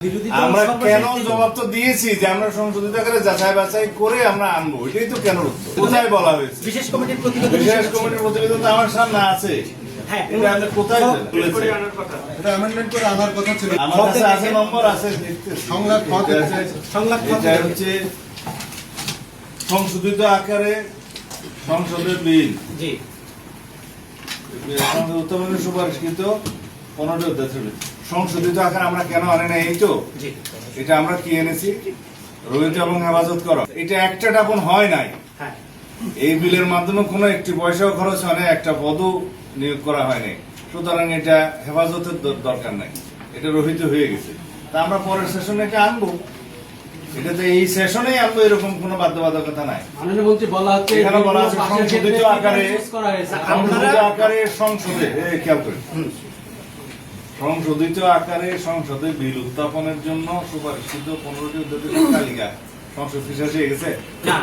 আমরা কেন জবাব তো দিয়েছি যে আমরা সংশোধিত আকারে যাচাই বাছাই করে আমরা আনবো, এটাই তো কেন কোথায় বলা হয়েছে? বিশেষ কমিটির প্রতিবেদন তো আমার সামনে আছে। হ্যাঁ, এটা আপনি কোথায় বলেছেন? এটা অ্যামেন্ডমেন্ট করে আনার কথা ছিল। আমার কাছে আছে, নম্বর আছে, দেখতেছি। সংলাপ এটা হচ্ছে সংশোধিত আকারে সংসদের বিল জি উত্থাপনের সুপারিশকৃত 15টি অধ্যায় ছিল। সংশোধিত আকারে আমরা কেন আনি না? এই তো জি এটা আমরা কি এনেছি, রোহিত এবং হেফাজত করা। এটা একটা টাপন হয় নাই। হ্যাঁ এই বিলের মাধ্যমে কোনো একটি পয়সাও খরচ হয় না, একটা পদও নিয়োগ করা হয়নি। সুতরাং এটা হেফাজতের দরকার নাই, এটা রহিত হয়ে গেছে। তা আমরা পরের সেশনে এটা আনবো, এটাতে এই সেশনেই আনবো, এরকম কোনো বাধ্যবাধকতা নাই। মাননীয় মন্ত্রী বলা হচ্ছে এখানে বলা আছে সংশোধিত আকারে, করা হয়েছে। সংশোধিত আকারে সংসদে, খেয়াল করি, সংশোধিত আকারে সংসদে বিল উত্থাপনের জন্য সুপারিশকৃত 15টি উদ্যোগের তালিকা সংসদ ফিসাসে গেছে। না